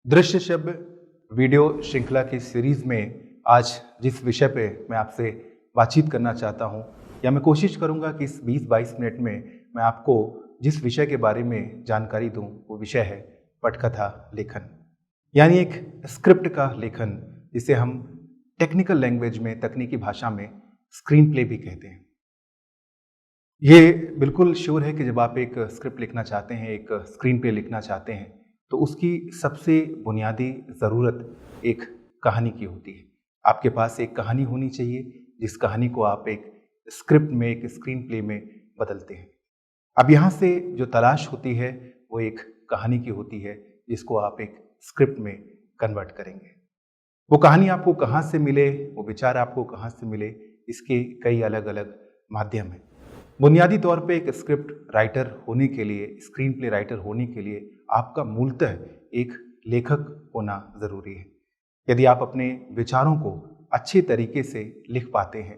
दृश्य शब्द वीडियो श्रृंखला की सीरीज में आज जिस विषय पे मैं आपसे बातचीत करना चाहता हूँ या मैं कोशिश करूँगा कि इस 20-22 मिनट में मैं आपको जिस विषय के बारे में जानकारी दूँ वो विषय है पटकथा लेखन, यानी एक स्क्रिप्ट का लेखन, जिसे हम टेक्निकल लैंग्वेज में, तकनीकी भाषा में स्क्रीन प्ले भी कहते हैं। ये बिल्कुल श्योर है कि जब आप एक स्क्रिप्ट लिखना चाहते हैं, एक स्क्रीन प्ले लिखना चाहते हैं, तो उसकी सबसे बुनियादी ज़रूरत एक कहानी की होती है। आपके पास एक कहानी होनी चाहिए जिस कहानी को आप एक स्क्रिप्ट में, एक स्क्रीन प्ले में बदलते हैं। अब यहाँ से जो तलाश होती है वो एक कहानी की होती है जिसको आप एक स्क्रिप्ट में कन्वर्ट करेंगे। वो कहानी आपको कहाँ से मिले, वो विचार आपको कहाँ से मिले, इसके कई अलग अलग माध्यम हैं। बुनियादी तौर पे एक स्क्रिप्ट राइटर होने के लिए, स्क्रीन प्ले राइटर होने के लिए आपका मूलतः एक लेखक होना ज़रूरी है। यदि आप अपने विचारों को अच्छे तरीके से लिख पाते हैं,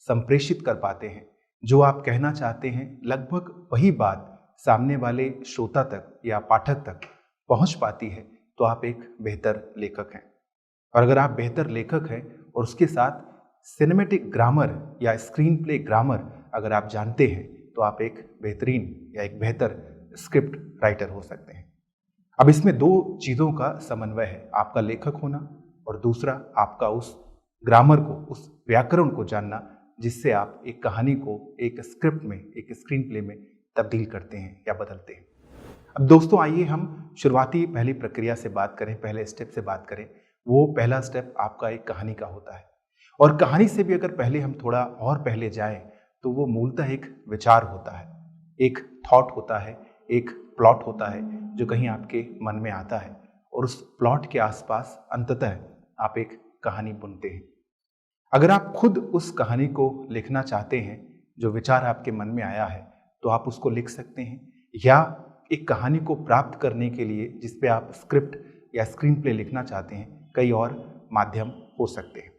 संप्रेषित कर पाते हैं, जो आप कहना चाहते हैं लगभग वही बात सामने वाले श्रोता तक या पाठक तक पहुंच पाती है, तो आप एक बेहतर लेखक हैं। और अगर आप बेहतर लेखक हैं और उसके साथ सिनेमैटिक ग्रामर या स्क्रीन प्ले ग्रामर अगर आप जानते हैं, तो आप एक बेहतरीन या एक बेहतर स्क्रिप्ट राइटर हो सकते हैं। अब इसमें दो चीज़ों का समन्वय है, आपका लेखक होना और दूसरा आपका उस ग्रामर को, उस व्याकरण को जानना जिससे आप एक कहानी को एक स्क्रिप्ट में, एक स्क्रीन प्ले में तब्दील करते हैं या बदलते हैं। अब दोस्तों, आइए हम शुरुआती पहली प्रक्रिया से बात करें, पहले स्टेप से बात करें। वो पहला स्टेप आपका एक कहानी का होता है, और कहानी से भी अगर पहले हम थोड़ा और पहले जाएं तो वो मूलतः एक विचार होता है, एक थॉट होता है, एक प्लॉट होता है जो कहीं आपके मन में आता है, और उस प्लॉट के आसपास अंततः आप एक कहानी बुनते हैं। अगर आप खुद उस कहानी को लिखना चाहते हैं, जो विचार आपके मन में आया है, तो आप उसको लिख सकते हैं, या एक कहानी को प्राप्त करने के लिए जिस पे आप स्क्रिप्ट या स्क्रीन प्ले लिखना चाहते हैं, कई और माध्यम हो सकते हैं।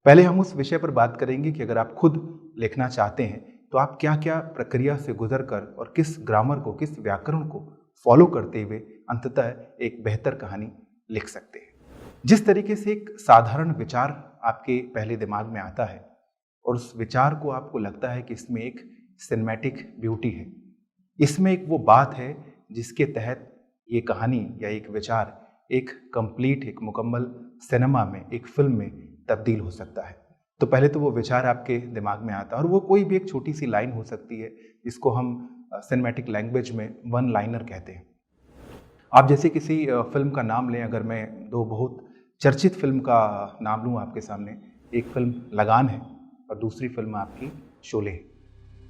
पहले हम उस विषय पर बात करेंगे कि अगर आप खुद लिखना चाहते हैं तो आप क्या क्या प्रक्रिया से गुजर कर और किस ग्रामर को, किस व्याकरण को फॉलो करते हुए अंततः एक बेहतर कहानी लिख सकते हैं। जिस तरीके से एक साधारण विचार आपके पहले दिमाग में आता है और उस विचार को आपको लगता है कि इसमें एक सिनेमैटिक ब्यूटी है, इसमें एक वो बात है जिसके तहत ये कहानी या एक विचार एक कंप्लीट, एक मुकम्मल सिनेमा में, एक फिल्म में तब्दील हो सकता है, तो पहले तो वो विचार आपके दिमाग में आता है, और वो कोई भी एक छोटी सी लाइन हो सकती है जिसको हम सिनेमैटिक लैंग्वेज में वन लाइनर कहते हैं। आप जैसे किसी फिल्म का नाम लें, अगर मैं दो बहुत चर्चित फिल्म का नाम लूँ आपके सामने, एक फिल्म लगान है और दूसरी फिल्म आपकी शोले है।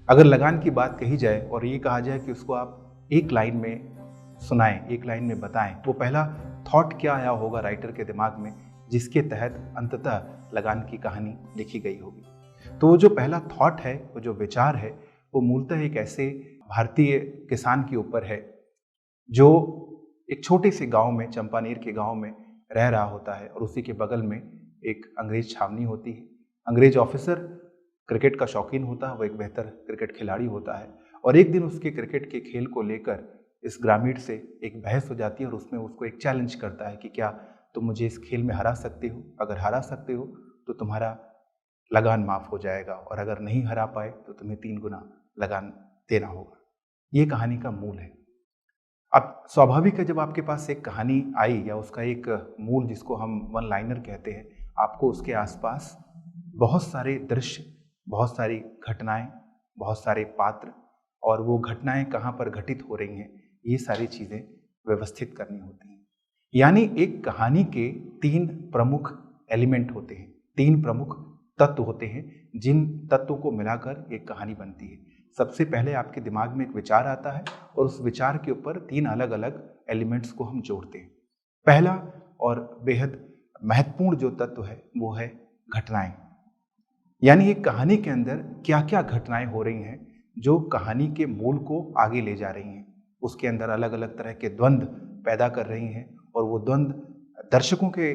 अगर लगान की बात कही जाए और ये कहा जाए कि उसको आप एक लाइन में सुनाएं, एक लाइन में बताएं, वो पहला थॉट क्या आया होगा राइटर के दिमाग में जिसके तहत अंततः लगान की कहानी लिखी गई होगी। तो वो जो पहला थॉट है, वो जो विचार है, वो मूलतः एक ऐसे भारतीय किसान के ऊपर है जो एक छोटे से गांव में, चंपानेर के गांव में रह रहा होता है, और उसी के बगल में एक अंग्रेज छावनी होती है। अंग्रेज ऑफिसर क्रिकेट का शौकीन होता है, वो एक बेहतर क्रिकेट खिलाड़ी होता है, और एक दिन उसके क्रिकेट के खेल को लेकर इस ग्रामीण से एक बहस हो जाती है, और उसमें उसको एक चैलेंज करता है कि क्या तुम मुझे इस खेल में हरा सकते हो? अगर हरा सकते हो तो तुम्हारा लगान माफ़ हो जाएगा, और अगर नहीं हरा पाए तो तुम्हें 3 गुना लगान देना होगा। ये कहानी का मूल है। अब स्वाभाविक है, जब आपके पास एक कहानी आई या उसका एक मूल जिसको हम वन लाइनर कहते हैं, आपको उसके आसपास बहुत सारे दृश्य, बहुत सारी घटनाएं, बहुत सारे पात्र, और वो घटनाएं कहाँ पर घटित हो रही हैं, ये सारी चीज़ें व्यवस्थित करनी होती हैं। यानी एक कहानी के 3 प्रमुख एलिमेंट होते हैं, 3 प्रमुख तत्व होते हैं, जिन तत्वों को मिलाकर एक कहानी बनती है। सबसे पहले आपके दिमाग में एक विचार आता है, और उस विचार के ऊपर 3 अलग अलग एलिमेंट्स को हम जोड़ते हैं। पहला और बेहद महत्वपूर्ण जो तत्व है वो है घटनाएं। यानी एक कहानी के अंदर क्या क्या घटनाएं हो रही हैं जो कहानी के मूल को आगे ले जा रही हैं, उसके अंदर अलग अलग तरह के द्वंद्व पैदा कर रही हैं, और वो द्वंद्व दर्शकों के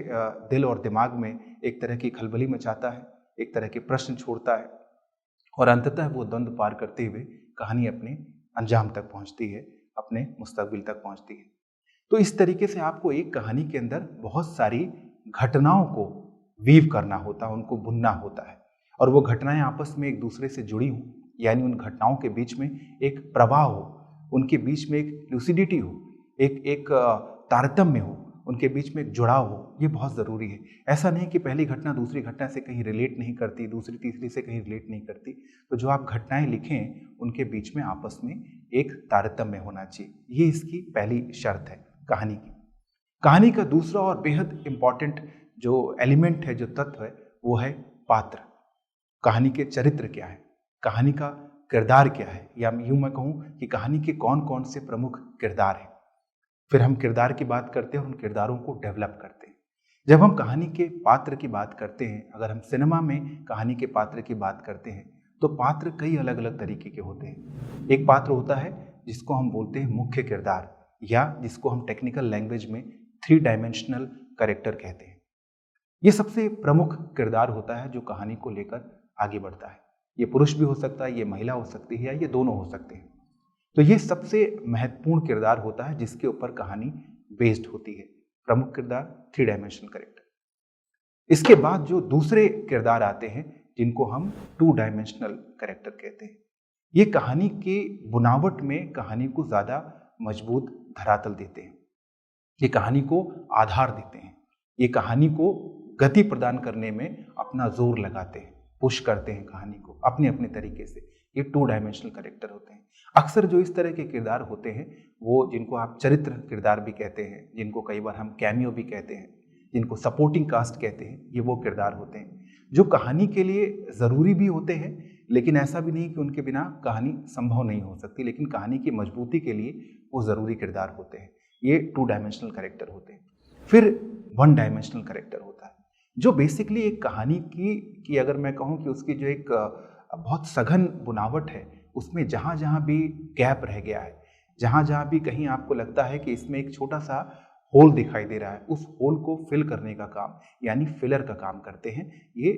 दिल और दिमाग में एक तरह की खलबली मचाता है, एक तरह के प्रश्न छोड़ता है, और अंततः वो द्वंद्व पार करते हुए कहानी अपने अंजाम तक पहुंचती है, अपने मुस्तकबिल तक पहुंचती है। तो इस तरीके से आपको एक कहानी के अंदर बहुत सारी घटनाओं को वीव करना होता है, उनको बुनना होता है, और वो घटनाएं आपस में एक दूसरे से जुड़ी हों, यानी उन घटनाओं के बीच में एक प्रवाह हो, उनके बीच में एक लूसिडिटी हो, एक तारतम्य हो, उनके बीच में एक जुड़ाव हो। ये बहुत ज़रूरी है। ऐसा नहीं कि पहली घटना दूसरी घटना से कहीं रिलेट नहीं करती, दूसरी तीसरी से कहीं रिलेट नहीं करती। तो जो आप घटनाएं लिखें उनके बीच में आपस में एक तारतम्य होना चाहिए। ये इसकी पहली शर्त है कहानी की। कहानी का दूसरा और बेहद इम्पॉर्टेंट जो एलिमेंट है, जो तत्व है, वो है पात्र। कहानी के चरित्र क्या है, कहानी का किरदार क्या है, या यूं मैं कहूँ कि कहानी के कौन कौन से प्रमुख किरदार हैं। फिर हम किरदार की बात करते हैं और उन किरदारों को डेवलप करते हैं। जब हम कहानी के पात्र की बात करते हैं, अगर हम सिनेमा में कहानी के पात्र की बात करते हैं, तो पात्र कई अलग अलग तरीके के होते हैं। एक पात्र होता है जिसको हम बोलते हैं मुख्य किरदार, या जिसको हम टेक्निकल लैंग्वेज में 3 डायमेंशनल कैरेक्टर कहते हैं। ये सबसे प्रमुख किरदार होता है जो कहानी को लेकर आगे बढ़ता है। ये पुरुष भी हो सकता है, ये महिला हो सकती है, या ये दोनों हो सकते हैं। तो ये सबसे महत्वपूर्ण किरदार होता है जिसके ऊपर कहानी बेस्ड होती है। प्रमुख किरदार, 3 डायमेंशनल कैरेक्टर। इसके बाद जो दूसरे किरदार आते हैं जिनको हम 2 डायमेंशनल कैरेक्टर कहते हैं। ये कहानी के बुनावट में कहानी को ज़्यादा मजबूत धरातल देते हैं, ये कहानी को आधार देते हैं, ये कहानी को गति प्रदान करने में अपना जोर लगाते हैं, पुश करते हैं कहानी को अपने अपने तरीके से। ये 2 डायमेंशनल कैरेक्टर होते हैं। अक्सर जो इस तरह के किरदार होते हैं वो, जिनको आप चरित्र किरदार भी कहते हैं, जिनको कई बार हम कैमियो भी कहते हैं, जिनको सपोर्टिंग कास्ट कहते हैं, ये वो किरदार होते हैं जो कहानी के लिए ज़रूरी भी होते हैं, लेकिन ऐसा भी नहीं कि उनके बिना कहानी संभव नहीं हो सकती, लेकिन कहानी की मजबूती के लिए वो ज़रूरी किरदार होते हैं। ये 2 डायमेंशनल कैरेक्टर होते हैं। फिर 1 डायमेंशनल कैरेक्टर होता है जो बेसिकली एक कहानी की अगर मैं कहूँ कि उसकी जो एक बहुत सघन बुनावट है, उसमें जहाँ जहाँ भी गैप रह गया है, जहाँ जहाँ भी कहीं आपको लगता है कि इसमें एक छोटा सा होल दिखाई दे रहा है, उस होल को फिल करने का काम, यानी फिलर का काम करते हैं, ये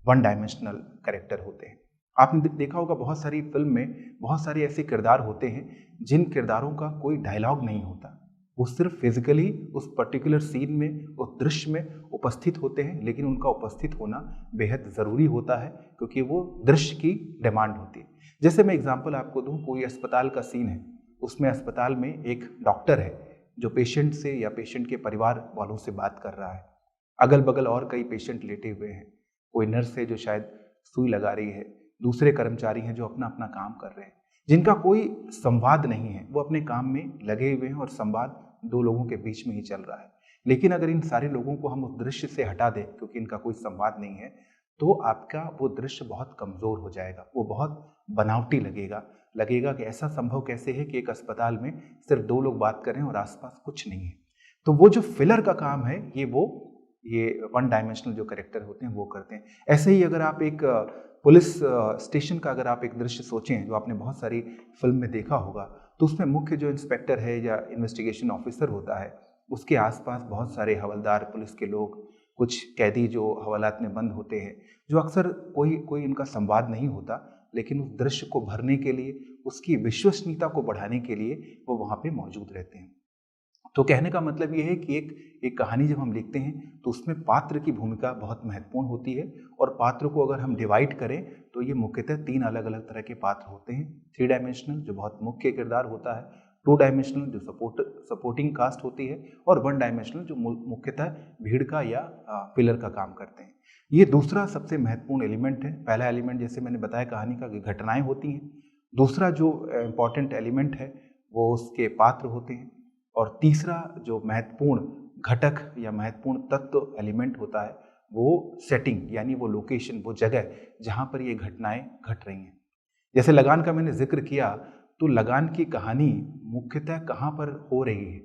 1 डायमेंशनल कैरेक्टर होते हैं। आपने देखा होगा बहुत सारी फिल्म में बहुत सारे ऐसे किरदार होते हैं जिन किरदारों का कोई डायलॉग नहीं होता, वो सिर्फ फिजिकली उस पर्टिकुलर सीन में, उस दृश्य में उपस्थित होते हैं, लेकिन उनका उपस्थित होना बेहद ज़रूरी होता है क्योंकि वो दृश्य की डिमांड होती है। जैसे मैं एग्जांपल आपको दूं, कोई अस्पताल का सीन है, उसमें अस्पताल में एक डॉक्टर है जो पेशेंट से या पेशेंट के परिवार वालों से बात कर रहा है। अगल बगल और कई पेशेंट लेटे हुए हैं, कोई नर्स है जो शायद सुई लगा रही है, दूसरे कर्मचारी हैं जो अपना अपना काम कर रहे हैं, जिनका कोई संवाद नहीं है, वो अपने काम में लगे हुए हैं और संवाद 2 लोगों के बीच में ही चल रहा है। लेकिन अगर इन सारे लोगों को हम उस दृश्य से हटा दें क्योंकि इनका कोई संवाद नहीं है, तो आपका वो दृश्य बहुत कमज़ोर हो जाएगा, वो बहुत बनावटी लगेगा कि ऐसा संभव कैसे है कि एक अस्पताल में सिर्फ 2 लोग बात कर रहे हैं और आसपास कुछ नहीं है। तो वो जो फिलर का काम है ये 1 डायमेंशनल जो कैरेक्टर होते हैं वो करते हैं। ऐसे ही अगर आप एक पुलिस स्टेशन का अगर आप एक दृश्य सोचें, जो आपने बहुत सारी फिल्म में देखा होगा, तो उसमें मुख्य जो इंस्पेक्टर है या इन्वेस्टिगेशन ऑफिसर होता है, उसके आसपास बहुत सारे हवलदार, पुलिस के लोग, कुछ कैदी जो हवालात में बंद होते हैं, जो अक्सर कोई इनका संवाद नहीं होता, लेकिन उस दृश्य को भरने के लिए, उसकी विश्वसनीयता को बढ़ाने के लिए वो वहाँ पे मौजूद रहते हैं। तो कहने का मतलब ये है कि एक कहानी जब हम लिखते हैं तो उसमें पात्र की भूमिका बहुत महत्वपूर्ण होती है, और पात्र को अगर हम डिवाइड करें तो ये मुख्यतः 3 अलग अलग तरह के पात्र होते हैं। 3 डायमेंशनल जो बहुत मुख्य किरदार होता है, 2 डायमेंशनल जो सपोर्टिंग कास्ट होती है, और 1 डायमेंशनल जो मुख्यतः भीड़ का या पिलर का काम करते हैं। ये दूसरा सबसे महत्वपूर्ण एलिमेंट है। पहला एलिमेंट जैसे मैंने बताया कहानी का कि घटनाएं होती हैं, दूसरा जो इम्पॉर्टेंट एलिमेंट है वो उसके पात्र होते हैं, और तीसरा जो महत्वपूर्ण घटक या महत्वपूर्ण तत्व एलिमेंट होता है वो सेटिंग, यानी वो लोकेशन, वो जगह जहाँ पर ये घटनाएं घट रही हैं। जैसे लगान का मैंने जिक्र किया, तो लगान की कहानी मुख्यतः कहाँ पर हो रही है,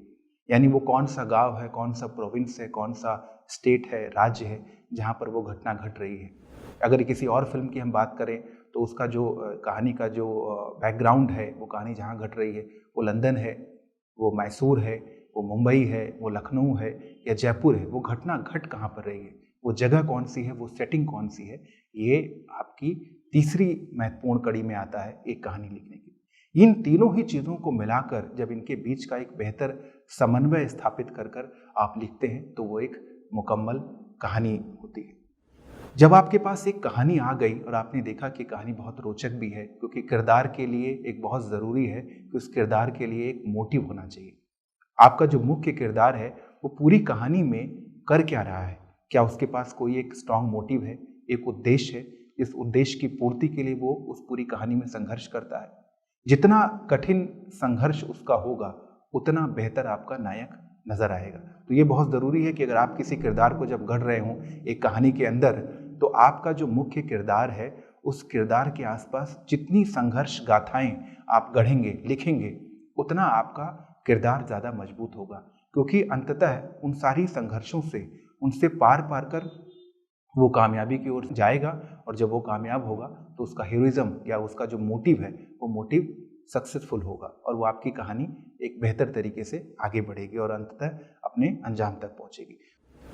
यानी वो कौन सा गांव है, कौन सा प्रोविंस है, कौन सा स्टेट है, राज्य है जहाँ पर वो घटना घट रही है। अगर किसी और फिल्म की हम बात करें तो उसका जो कहानी का जो बैकग्राउंड है, वो कहानी जहाँ घट रही है वो लंदन है, वो मैसूर है, वो मुंबई है, वो लखनऊ है या जयपुर है, वो घटना घट कहाँ पर रही है, वो जगह कौन सी है, वो सेटिंग कौन सी है, ये आपकी तीसरी महत्वपूर्ण कड़ी में आता है एक कहानी लिखने की। इन तीनों ही चीज़ों को मिलाकर जब इनके बीच का एक बेहतर समन्वय स्थापित कर कर आप लिखते हैं तो वो एक मुकम्मल कहानी होती है। जब आपके पास एक कहानी आ गई और आपने देखा कि कहानी बहुत रोचक भी है, क्योंकि किरदार के लिए एक बहुत ज़रूरी है कि उस किरदार के लिए एक मोटिव होना चाहिए। आपका जो मुख्य किरदार है वो पूरी कहानी में कर क्या रहा है, क्या उसके पास कोई एक स्ट्रांग मोटिव है, एक उद्देश्य है, इस उद्देश्य की पूर्ति के लिए वो उस पूरी कहानी में संघर्ष करता है। जितना कठिन संघर्ष उसका होगा उतना बेहतर आपका नायक नजर आएगा। तो ये बहुत ज़रूरी है कि अगर आप किसी किरदार को जब गढ़ रहे हों एक कहानी के अंदर, तो आपका जो मुख्य किरदार है उस किरदार के आसपास जितनी संघर्ष गाथाएं आप गढ़ेंगे लिखेंगे उतना आपका किरदार ज़्यादा मजबूत होगा, क्योंकि अंततः उन सारी संघर्षों से उनसे पार पार कर वो कामयाबी की ओर जाएगा, और जब वो कामयाब होगा तो उसका हीरोइज्म या उसका जो मोटिव है वो मोटिव सक्सेसफुल होगा और वो आपकी कहानी एक बेहतर तरीके से आगे बढ़ेगी और अंततः अपने अंजाम तक पहुंचेगी।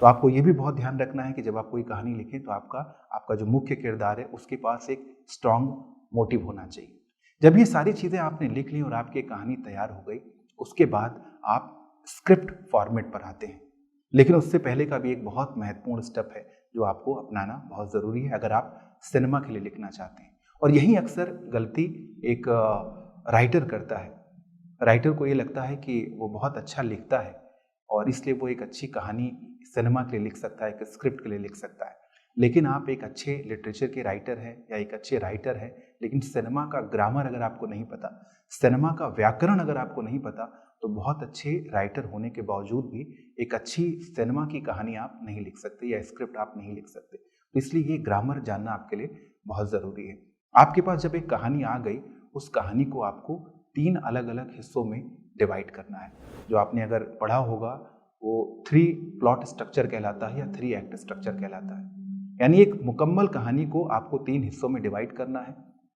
तो आपको ये भी बहुत ध्यान रखना है कि जब आप कोई कहानी लिखें तो आपका जो मुख्य किरदार है उसके पास एक स्ट्रांग मोटिव होना चाहिए। जब ये सारी चीज़ें आपने लिख ली और आपकी कहानी तैयार हो गई, उसके बाद आप स्क्रिप्ट फॉर्मेट पर आते हैं। लेकिन उससे पहले का भी एक बहुत महत्वपूर्ण स्टेप है जो आपको अपनाना बहुत ज़रूरी है अगर आप सिनेमा के लिए लिखना चाहते हैं। और यही अक्सर गलती एक राइटर करता है। राइटर को ये लगता है कि वो बहुत अच्छा लिखता है और इसलिए वो एक अच्छी कहानी सिनेमा के लिए लिख सकता है, एक स्क्रिप्ट के लिए लिख सकता है। लेकिन आप एक अच्छे लिटरेचर के राइटर हैं या एक अच्छे राइटर हैं, लेकिन सिनेमा का ग्रामर अगर आपको नहीं पता, सिनेमा का व्याकरण अगर आपको नहीं पता, तो बहुत अच्छे राइटर होने के बावजूद भी एक अच्छी सिनेमा की कहानी आप नहीं लिख सकते या स्क्रिप्ट आप नहीं लिख सकते। तो इसलिए ये ग्रामर जानना आपके लिए बहुत ज़रूरी है। आपके पास जब एक कहानी आ गई, उस कहानी को आपको 3 अलग अलग हिस्सों में डिवाइड करना है। जो आपने अगर पढ़ा होगा वो 3 प्लॉट स्ट्रक्चर कहलाता है या 3 एक्ट स्ट्रक्चर कहलाता है। यानी एक मुकम्मल कहानी को आपको 3 हिस्सों में डिवाइड करना है।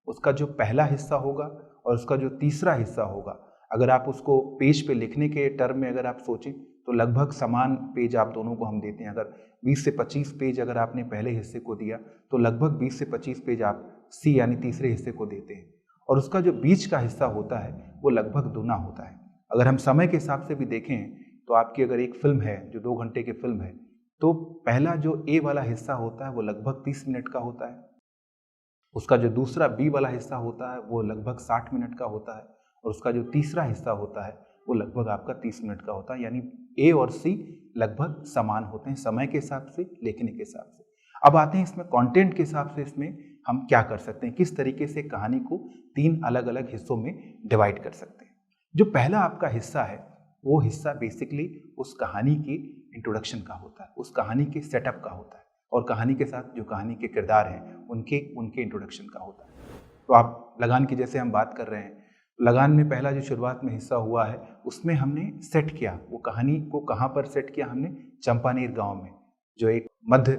उसका जो पहला हिस्सा होगा और उसका जो तीसरा हिस्सा होगा, अगर आप उसको पेज पे लिखने के टर्म में अगर आप सोचें तो लगभग समान पेज आप दोनों को हम देते हैं। अगर 20 से 25 पेज अगर आपने पहले हिस्से को दिया तो लगभग 20 से 25 पेज आप सी यानी तीसरे हिस्से को देते हैं, और उसका जो बीच का हिस्सा होता है वो लगभग दुना होता है। अगर हम समय के हिसाब से भी देखें तो आपकी अगर एक फिल्म है जो 2 घंटे की फिल्म है, तो पहला जो ए वाला हिस्सा होता है वो लगभग 30 मिनट का होता है। उसका जो दूसरा बी वाला हिस्सा होता है वो लगभग 60 मिनट का होता है, और उसका जो तीसरा हिस्सा होता है वो लगभग आपका 30 मिनट का होता है। यानी ए और सी लगभग समान होते हैं समय के हिसाब से, लिखने के हिसाब से। अब आते हैं इसमें कंटेंट के हिसाब से, इसमें हम क्या कर सकते हैं, किस तरीके से कहानी को 3 अलग अलग हिस्सों में डिवाइड कर सकते हैं। जो पहला आपका हिस्सा है वो हिस्सा बेसिकली उस कहानी की इंट्रोडक्शन का होता है, उस कहानी के सेटअप का होता है, और कहानी के साथ जो कहानी के किरदार हैं उनके इंट्रोडक्शन का होता है। तो आप लगान की जैसे हम बात कर रहे हैं, लगान में पहला जो शुरुआत में हिस्सा हुआ है उसमें हमने सेट किया, वो कहानी को कहाँ पर सेट किया हमने, चंपानेर गांव में, जो एक मध्य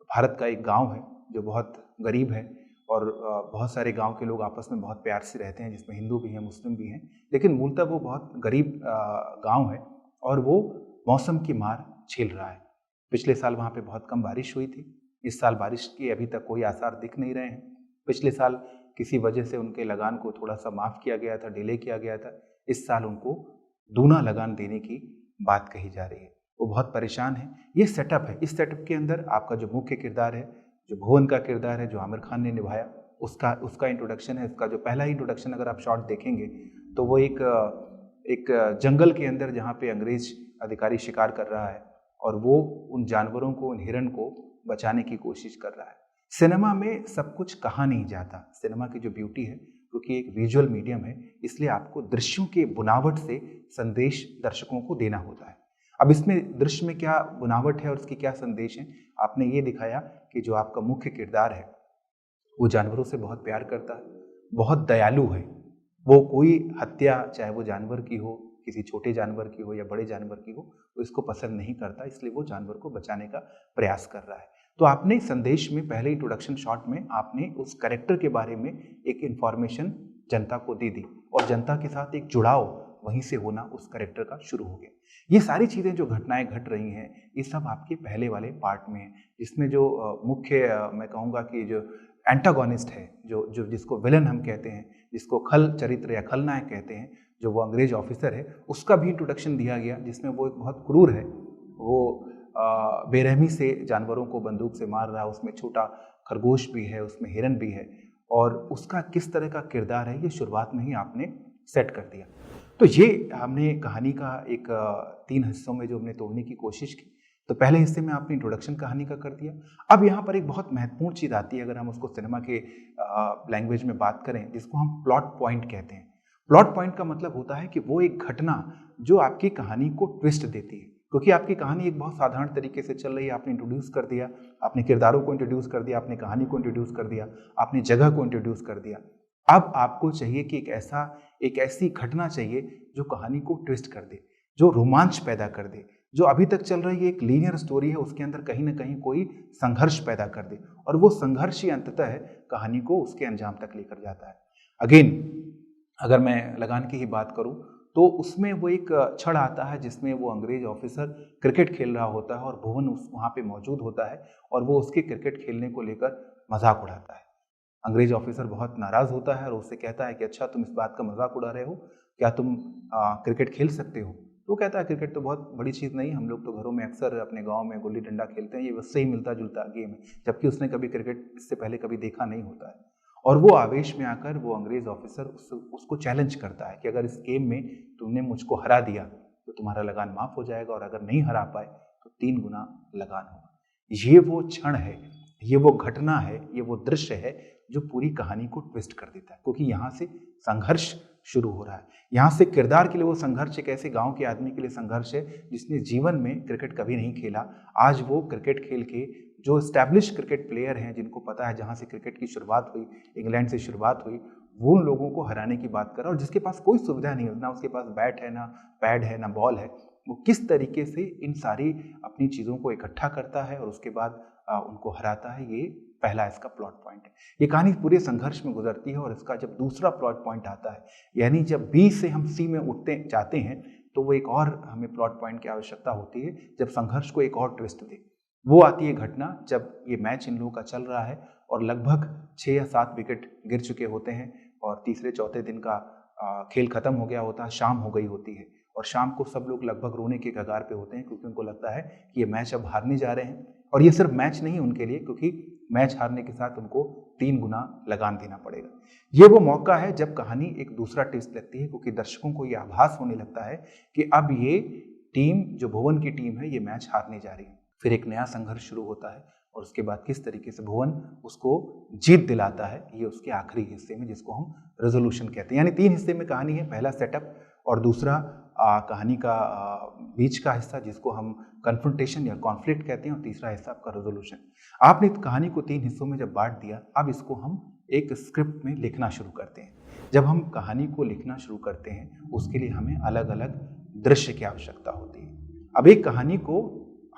भारत का एक गांव है जो बहुत गरीब है और बहुत सारे गांव के लोग आपस में बहुत प्यार से रहते हैं, जिसमें हिंदू भी हैं मुस्लिम भी हैं, लेकिन मूलतः वो बहुत गरीब गांव है और वो मौसम की मार झेल रहा है। पिछले साल वहाँ पे बहुत कम बारिश हुई थी, इस साल बारिश के अभी तक कोई आसार दिख नहीं रहे हैं। पिछले साल किसी वजह से उनके लगान को थोड़ा सा माफ़ किया गया था, डिले किया गया था, इस साल उनको दूना लगान देने की बात कही जा रही है। वो बहुत परेशान है। ये सेटअप है। इस सेटअप के अंदर आपका जो मुख्य किरदार है, जो भुवन का किरदार है जो आमिर खान ने निभाया, उसका इंट्रोडक्शन है। उसका जो पहला ही इंट्रोडक्शन अगर आप शॉर्ट देखेंगे तो वो एक जंगल के अंदर जहाँ पे अंग्रेज अधिकारी शिकार कर रहा है और वो उन जानवरों को, उन हिरण को बचाने की कोशिश कर रहा है। सिनेमा में सब कुछ कहा नहीं जाता। सिनेमा की जो ब्यूटी है, क्योंकि एक विजुअल मीडियम है, इसलिए आपको दृश्यों के बुनावट से संदेश दर्शकों को देना होता है। अब इसमें दृश्य में क्या बुनावट है और उसकी क्या संदेश है, आपने ये दिखाया कि जो आपका मुख्य किरदार है वो जानवरों से बहुत प्यार करता है, बहुत दयालु है। वो कोई हत्या, चाहे वो जानवर की हो, किसी छोटे जानवर की हो या बड़े जानवर की हो, वो इसको पसंद नहीं करता, इसलिए वो जानवर को बचाने का प्रयास कर रहा है। तो आपने संदेश में पहले इंट्रोडक्शन शॉट में आपने उस कैरेक्टर के बारे में एक इन्फॉर्मेशन जनता को दे दी और जनता के साथ एक जुड़ाव वहीं से होना उस कैरेक्टर का शुरू हो गया। ये सारी चीज़ें जो घटनाएं घट रही हैं, ये सब आपके पहले वाले पार्ट में है, जिसमें जो मुख्य मैं कहूँगा कि जो एंटागोनिस्ट है, जो जिसको विलन हम कहते हैं, जिसको खल चरित्र या खलनायक कहते हैं, जो वो अंग्रेज ऑफिसर है, उसका भी इंट्रोडक्शन दिया गया, जिसमें वो एक बहुत क्रूर है, वो बेरहमी से जानवरों को बंदूक से मार रहा है, उसमें छोटा खरगोश भी है, उसमें हिरन भी है, और उसका किस तरह का किरदार है ये शुरुआत में ही आपने सेट कर दिया। तो ये हमने कहानी का एक 3 हिस्सों में जो हमने तोड़ने की कोशिश की। तो पहले हिस्से में आपने इंट्रोडक्शन कहानी का कर दिया। अब यहाँ पर एक बहुत महत्वपूर्ण चीज़ आती है, अगर हम उसको सिनेमा के लैंग्वेज में बात करें, जिसको हम प्लॉट पॉइंट कहते हैं। प्लॉट पॉइंट का मतलब होता है कि वो एक घटना जो आपकी कहानी को ट्विस्ट देती है, क्योंकि आपकी कहानी एक बहुत साधारण तरीके से चल रही है, आपने इंट्रोड्यूस कर दिया, आपने किरदारों को इंट्रोड्यूस कर दिया, आपने कहानी को इंट्रोड्यूस कर दिया, आपने जगह को इंट्रोड्यूस कर दिया। अब आपको चाहिए कि एक ऐसी घटना चाहिए जो कहानी को ट्विस्ट कर दे, जो रोमांच पैदा कर दे, जो अभी तक चल रही एक लीनियर स्टोरी है उसके अंदर कहीं ना कहीं कोई संघर्ष पैदा कर दे, और वो संघर्ष ही अंततः कहानी को उसके अंजाम तक लेकर जाता है। अगेन, अगर मैं लगान की ही बात करूं तो उसमें वो एक क्षण आता है जिसमें वो अंग्रेज ऑफिसर क्रिकेट खेल रहा होता है और भुवन वहाँ पे मौजूद होता है, और वो उसके क्रिकेट खेलने को लेकर मजाक उड़ाता है। अंग्रेज ऑफिसर बहुत नाराज होता है और उससे कहता है कि अच्छा, तुम इस बात का मजाक उड़ा रहे हो, क्या तुम क्रिकेट खेल सकते हो? तो कहता है क्रिकेट तो बहुत बड़ी चीज़ नहीं, हम लोग तो घरों में अक्सर अपने गांव में गुल्ली डंडा खेलते हैं, ये उससे ही मिलता जुलता गेम है, जबकि उसने कभी क्रिकेट इससे पहले कभी देखा नहीं होता है। और वो आवेश में आकर वो अंग्रेज ऑफिसर उसको चैलेंज करता है कि अगर इस गेम में तुमने मुझको हरा दिया तो तुम्हारा लगान माफ हो जाएगा, और अगर नहीं हरा पाए तो 3 गुना लगान होगा। ये वो क्षण है, ये वो घटना है, ये वो दृश्य है जो पूरी कहानी को ट्विस्ट कर देता है, क्योंकि यहाँ से संघर्ष शुरू हो रहा है। यहाँ से किरदार के लिए वो संघर्ष एक ऐसे गांव के आदमी के लिए संघर्ष है जिसने जीवन में क्रिकेट कभी नहीं खेला। आज वो क्रिकेट खेल के जो एस्टैब्लिश क्रिकेट प्लेयर हैं, जिनको पता है जहाँ से क्रिकेट की शुरुआत हुई, इंग्लैंड से शुरुआत हुई, वो उन लोगों को हराने की बात कर रहा है, और जिसके पास कोई सुविधा नहीं है, ना उसके पास बैट है, ना पैड है, ना बॉल है, वो किस तरीके से इन सारी अपनी चीज़ों को इकट्ठा करता है और उसके बाद उनको हराता है। ये पहला इसका प्लॉट पॉइंट है। ये कहानी पूरे संघर्ष में गुजरती है, और इसका जब दूसरा प्लॉट पॉइंट आता है, यानी जब बी से हम सी में उठते जाते हैं, तो वो एक और हमें प्लॉट पॉइंट की आवश्यकता होती है, जब संघर्ष को एक और ट्विस्ट दे। वो आती है घटना जब ये मैच इन लोगों का चल रहा है और लगभग 6 या 7 विकेट गिर चुके होते हैं, और तीसरे चौथे दिन का खेल खत्म हो गया होता है, शाम हो गई होती है, और शाम को सब लोग लगभग रोने के कगार पे होते हैं, क्योंकि उनको लगता है कि ये मैच अब हारने जा रहे हैं। और ये सिर्फ मैच नहीं उनके लिए, क्योंकि मैच हारने के साथ उनको 3 गुना लगान देना पड़ेगा। ये वो मौका है जब कहानी एक दूसरा ट्विस्ट लगती है, क्योंकि दर्शकों को ये आभास होने लगता है कि अब ये टीम, जो भुवन की टीम है, ये मैच हारने जा रही है। फिर एक नया संघर्ष शुरू होता है, और उसके बाद किस तरीके से भुवन उसको जीत दिलाता है, ये उसके आखिरी हिस्से में, जिसको हम रेजोल्यूशन कहते हैं। यानी 3 हिस्से में कहानी है, पहला सेटअप, और दूसरा कहानी का बीच का हिस्सा जिसको हम कन्फ्रंटेशन या कॉन्फ्लिक्ट कहते हैं, और तीसरा हिस्सा आपका रेजोल्यूशन। आपने कहानी को 3 हिस्सों में जब बांट दिया, अब इसको हम एक स्क्रिप्ट में लिखना शुरू करते हैं। जब हम कहानी को लिखना शुरू करते हैं, उसके लिए हमें अलग अलग दृश्य की आवश्यकता होती है। अब एक कहानी को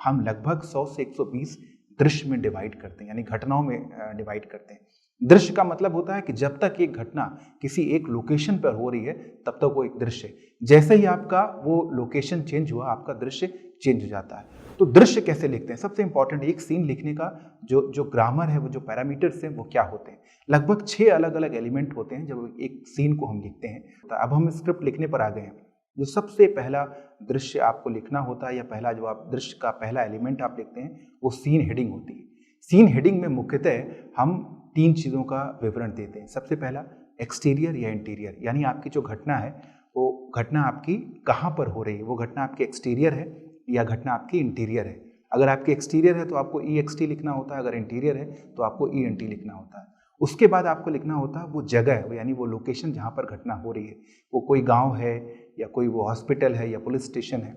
हम लगभग 100 से 120 दृश्य में डिवाइड करते हैं, यानी घटनाओं में डिवाइड करते हैं। दृश्य का मतलब होता है कि जब तक एक घटना किसी एक लोकेशन पर हो रही है, तब तक वो एक दृश्य है। जैसे ही आपका वो लोकेशन चेंज हुआ, आपका दृश्य चेंज हो जाता है। तो दृश्य कैसे लिखते हैं? सबसे इंपॉर्टेंट, एक सीन लिखने का जो ग्रामर है, वो जो पैरामीटर्स हैं, वो क्या होते हैं? लगभग 6 अलग अलग एलिमेंट होते हैं जब एक सीन को हम लिखते हैं। अब हम स्क्रिप्ट लिखने पर आ गए हैं। जो सबसे पहला दृश्य आपको लिखना होता है, या पहला जो आप दृश्य का पहला एलिमेंट आप लिखते हैं, वो सीन हेडिंग होती है। सीन हेडिंग में मुख्यतः हम 3 चीज़ों का विवरण देते हैं। सबसे पहला एक्सटीरियर या इंटीरियर, यानी आपकी जो घटना है, वो घटना आपकी कहाँ पर हो रही है, वो घटना आपकी एक्सटीरियर है या घटना आपकी इंटीरियर है। अगर आपकी एक्सटीरियर है तो आपको EXT लिखना होता है, अगर इंटीरियर है तो आपको ENT लिखना होता है। उसके बाद आपको लिखना होता है वो जगह, यानी वो लोकेशन जहाँ पर घटना हो रही है, वो कोई गांव है या कोई वो हॉस्पिटल है या पुलिस स्टेशन है।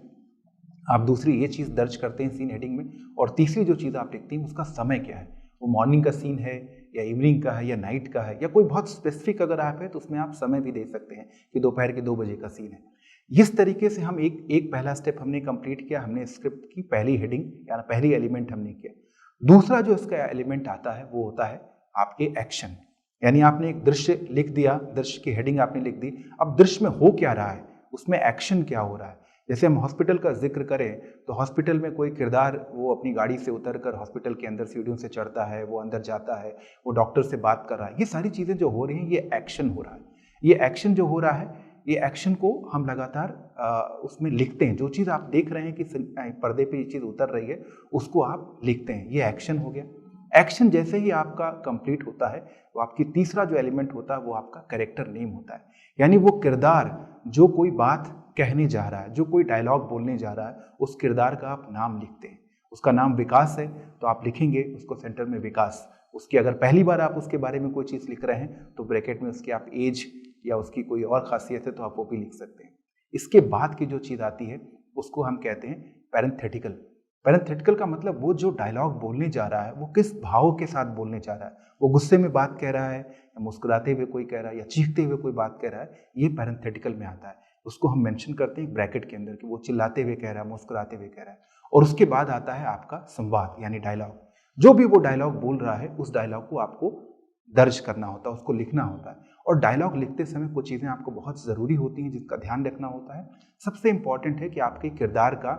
आप दूसरी ये चीज़ दर्ज करते हैं सीन हेडिंग में। और तीसरी जो चीज़ आप लिखते हैं, उसका समय क्या है, वो मॉर्निंग का सीन है या इवनिंग का है या नाइट का है, या कोई बहुत स्पेसिफिक अगर आप है तो उसमें आप समय भी दे सकते हैं कि दोपहर के 2 बजे का सीन है। इस तरीके से हम एक पहला स्टेप हमने कंप्लीट किया, हमने स्क्रिप्ट की पहली हेडिंग या पहली एलिमेंट हमने किया। दूसरा जो इसका एलिमेंट आता है वो होता है आपके एक्शन, यानी आपने एक दृश्य लिख दिया, दृश्य की हेडिंग आपने लिख दी। अब दृश्य में हो क्या रहा है, उसमें एक्शन क्या हो रहा है। जैसे हम हॉस्पिटल का जिक्र करें तो हॉस्पिटल में कोई किरदार वो अपनी गाड़ी से उतरकर हॉस्पिटल के अंदर सीढ़ियों से चढ़ता है, वो अंदर जाता है, वो डॉक्टर से बात कर रहा है। ये सारी चीज़ें जो हो रही हैं, ये एक्शन हो रहा है। ये एक्शन जो हो रहा है, ये एक्शन को हम लगातार उसमें लिखते हैं। जो चीज़ आप देख रहे हैं कि पर्दे पे ये चीज़ उतर रही है, उसको आप लिखते हैं, ये एक्शन हो गया। एक्शन जैसे ही आपका कंप्लीट होता है, वो आपकी तीसरा जो एलिमेंट होता है वो आपका कैरेक्टर नेम होता है। यानी वो किरदार जो कोई बात कहने जा रहा है, जो कोई डायलॉग बोलने जा रहा है, उस किरदार का आप नाम लिखते हैं। उसका नाम विकास है तो आप लिखेंगे उसको सेंटर में विकास। उसकी अगर पहली बार आप उसके बारे में कोई चीज़ लिख रहे हैं तो ब्रैकेट में उसकी आप एज या उसकी कोई और खासियत है तो आप वो भी लिख सकते हैं। इसके बाद की जो चीज़ आती है उसको हम कहते हैं पैरेंथेटिकल। पैरेंथेटिकल का मतलब वो जो डायलॉग बोलने जा रहा है वो किस भाव के साथ बोलने जा रहा है। वो गुस्से में बात कह रहा है या मुस्कुराते हुए कोई कह रहा है या चीखते हुए कोई बात कह रहा है, ये पैरेंथेटिकल में आता है। उसको हम मेंशन करते हैं ब्रैकेट के अंदर कि वो चिल्लाते हुए कह रहा है, मुस्कुराते हुए कह रहा है। और उसके बाद आता है आपका संवाद यानी डायलॉग। जो भी वो डायलॉग बोल रहा है उस डायलॉग को आपको दर्ज करना होता है, उसको लिखना होता है। और डायलॉग लिखते समय कुछ चीज़ें आपको बहुत ज़रूरी होती हैं जिसका ध्यान रखना होता है। सबसे इंपॉर्टेंट है कि आपके किरदार का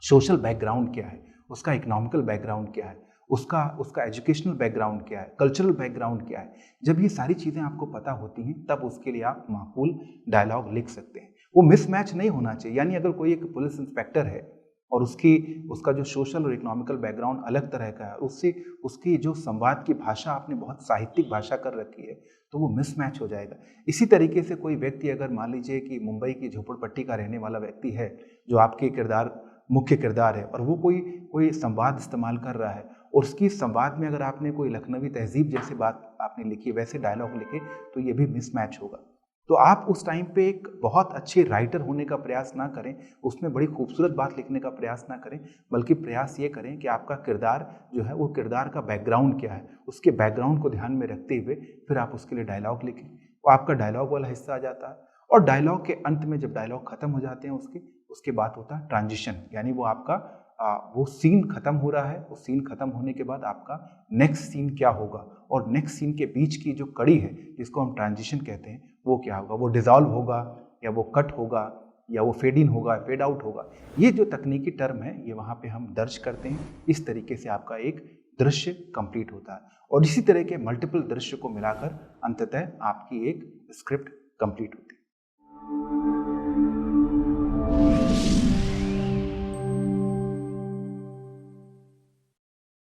सोशल बैकग्राउंड क्या है, उसका इकोनॉमिकल बैकग्राउंड क्या है, उसका एजुकेशनल बैकग्राउंड क्या है, कल्चरल बैकग्राउंड क्या है। जब ये सारी चीज़ें आपको पता होती हैं तब उसके लिए आप माकूल डायलॉग लिख सकते हैं। वो मिसमैच नहीं होना चाहिए। यानी अगर कोई एक पुलिस इंस्पेक्टर है और उसका जो सोशल और इकोनॉमिकल बैकग्राउंड अलग तरह का है, उससे उसकी जो संवाद की भाषा आपने बहुत साहित्यिक भाषा कर रखी है, तो वो मिसमैच हो जाएगा। इसी तरीके से कोई व्यक्ति अगर मान लीजिए कि मुंबई की झोपड़पट्टी का रहने वाला व्यक्ति है जो आपके मुख्य किरदार है, और वो कोई संवाद इस्तेमाल कर रहा है और उसकी संवाद में अगर आपने कोई लखनवी तहजीब जैसी बात आपने लिखी, वैसे डायलॉग लिखे, तो ये भी मिसमैच होगा। तो आप उस टाइम पे एक बहुत अच्छे राइटर होने का प्रयास ना करें, उसमें बड़ी खूबसूरत बात लिखने का प्रयास ना करें, बल्कि प्रयास ये करें कि आपका किरदार जो है वो किरदार का बैकग्राउंड क्या है, उसके बैकग्राउंड को ध्यान में रखते हुए फिर आप उसके लिए डायलॉग लिखें। वो आपका डायलॉग वाला हिस्सा आ जाता है। और डायलॉग के अंत में जब डायलॉग खत्म हो जाते हैं उसके बाद होता है ट्रांजिशन। यानी वो आपका वो सीन खत्म हो रहा है, उस सीन खत्म होने के बाद आपका नेक्स्ट सीन क्या होगा, और नेक्स्ट सीन के बीच की जो कड़ी है जिसको हम ट्रांजिशन कहते हैं, वो क्या होगा। वो डिसॉल्व होगा या वो कट होगा या वो फेड इन होगा, फेड आउट होगा। ये जो तकनीकी टर्म है ये वहाँ पे हम दर्ज करते हैं। इस तरीके से आपका एक दृश्य कंप्लीट होता है और इसी तरह के मल्टीपल दृश्य को मिलाकर अंततः आपकी एक स्क्रिप्ट कंप्लीट होती है।